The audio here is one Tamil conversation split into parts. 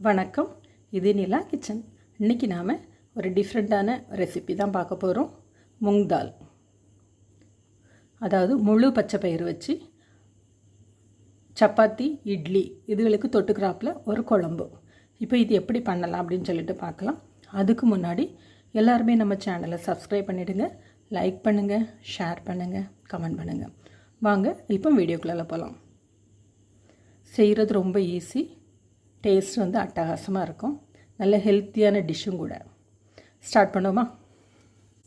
வணக்கம், இது நிலா கிச்சன். இன்றைக்கி நாம் ஒரு டிஃப்ரெண்ட்டான ரெசிபி தான் பார்க்க போகிறோம். மூங் தால், அதாவது முழு பச்சை பயிறு வச்சு சப்பாத்தி, இட்லி இதுகளுக்கு தொட்டுக்கிறாப்பில் ஒரு குழம்பு. இப்போ இது எப்படி பண்ணலாம் அப்படின்னு சொல்லிட்டு பார்க்கலாம். அதுக்கு முன்னாடி எல்லாருமே நம்ம சேனலை சப்ஸ்கிரைப் பண்ணிவிடுங்க, லைக் பண்ணுங்கள், ஷேர் பண்ணுங்கள், கமெண்ட் பண்ணுங்கள். வாங்க இப்போ வீடியோக்குள்ளே போகலாம். செய்கிறது ரொம்ப ஈஸி, டேஸ்ட் வந்து அட்டகாசமாக இருக்கும், நல்ல ஹெல்த்தியான டிஷ்ஷும் கூட. ஸ்டார்ட் பண்ணுவோமா?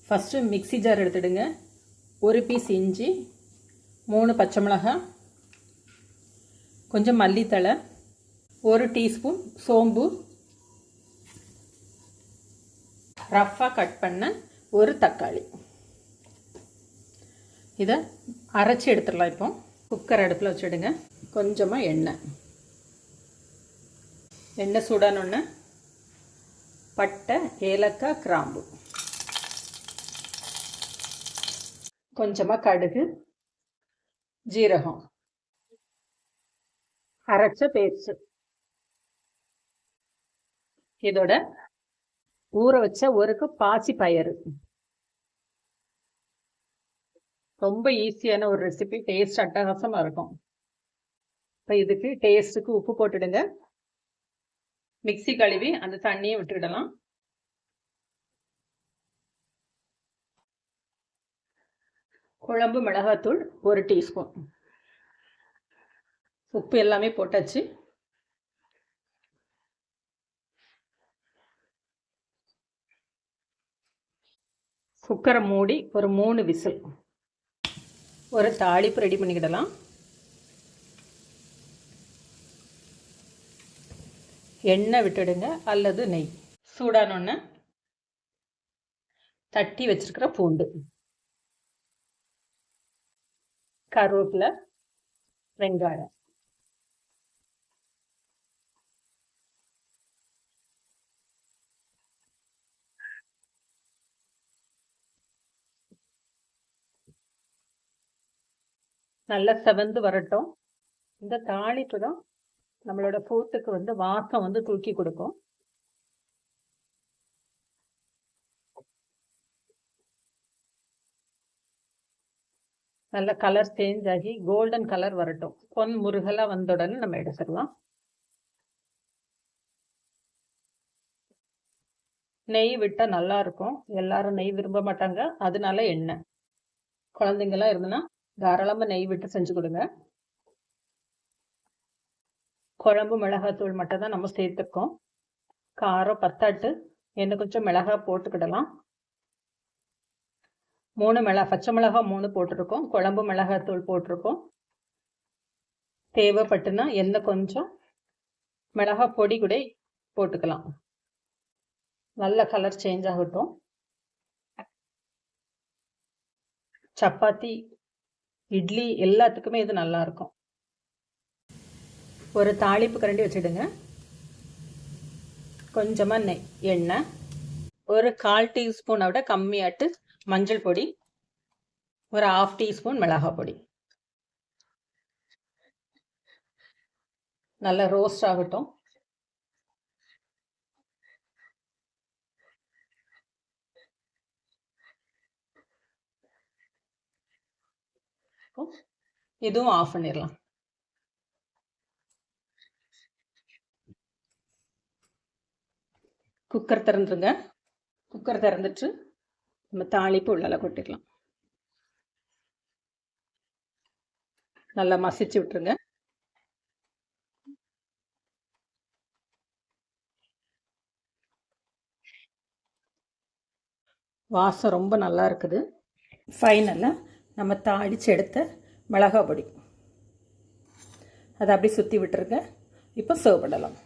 ஃபஸ்ட்டு மிக்ஸி ஜார் எடுத்துடுங்க. ஒரு பீஸ் இஞ்சி, 3 பச்சை மிளகாய், கொஞ்சம் மல்லித்தழை, 1 டீஸ்பூன் சோம்பு, ரஃப்பாக கட் பண்ண ஒரு தக்காளி. இதை அரைச்சி எடுத்துடலாம். இப்போ குக்கர் அடுப்பில் வச்சுடுங்க. கொஞ்சமாக எண்ணெய் சூடானொன்று பட்டை, ஏலக்காய், கிராம்பு, கொஞ்சமாக கடுகு, ஜீரகம், அரைச்ச பேஸ்ட், இதோட ஊற வச்ச ஒரு கப் பாசி பயிறு. ரொம்ப ஈஸியான ஒரு ரெசிபி, டேஸ்ட் அட்டகாசமாக இருக்கும். இப்போ இதுக்கு டேஸ்ட்டுக்கு உப்பு போட்டுடுங்க. மிக்ஸி கழுவி அந்த தண்ணியை விட்டுடலாம். குழம்பு மிளகாத்தூள் 1 டீஸ்பூன், உப்பு எல்லாமே போட்டாச்சு. குக்கரை மூடி ஒரு 3 விசில். ஒரு தாளிப்பு ரெடி பண்ணிக்கிடலாம். எண்ணெய் விட்டுடுங்க அல்லது நெய். சூடானொன்னு தட்டி வச்சிருக்கிற பூண்டு, கருவேப்பிலை, வெங்காயம், நல்லா செவந்து வரட்டும். இந்த தாளிப்பு தான் நம்மளோட ஃபுட்டுக்கு வந்து வாசம் வந்து தூக்கி கொடுக்கும். நல்ல கலர் சேஞ்ச் ஆகி கோல்டன் கலர் வரட்டும். பொன் முருகலா வந்த உடனே நம்ம எடுத்துடலாம். நெய் விட்டால் நல்லா இருக்கும். எல்லாரும் நெய் விரும்ப மாட்டாங்க, அதனால எண்ணெய். குழந்தைங்களாம் இருந்ததுன்னா தாராளமாக நெய் விட்டு செஞ்சு கொடுங்க. குழம்பு மிளகாத்தூள் மட்டும் தான் நம்ம சேர்த்துக்கோம். காரம் பத்தாட்டு, இன்னும் கொஞ்சம் மிளகாய் போட்டுக்கிடலாம். 3 பச்சை மிளகாய் 3 போட்டிருக்கோம். குழம்பு மிளகாத்தூள் போட்டிருக்கோம். தேவைப்பட்டுனா எண்ணெய் கொஞ்சம் மிளகாய் பொடி கூட போட்டுக்கலாம். நல்ல கலர் சேஞ்ச் ஆகட்டும். சப்பாத்தி, இட்லி எல்லாத்துக்குமே இது நல்லா இருக்கும். ஒரு தாளிப்பு கரண்டி வச்சுடுங்க. கொஞ்சமாக எண்ணெய், ஒரு 1/4 டீஸ்பூனை விட கம்மியாட்டு மஞ்சள் பொடி, ஒரு 1/2 டீஸ்பூன் மிளகாய் பொடி. நல்லா ரோஸ்ட் ஆகட்டும். இதுவும் ஆஃப் பண்ணிடலாம். குக்கர் திறந்துருங்க. குக்கர் திறந்துட்டு நம்ம தாளிப்பு உள்ளால கொட்டிடலாம். நல்லா மசிச்சு விட்டுருங்க. வாசம் ரொம்ப நல்லா இருக்குது. ஃபைனலாக நம்ம தாளித்து எடுத்த மிளகாய் பொடி அதை அப்படியே சுற்றி விட்டுருங்க. இப்போ சர்வ் பண்ணலாம்.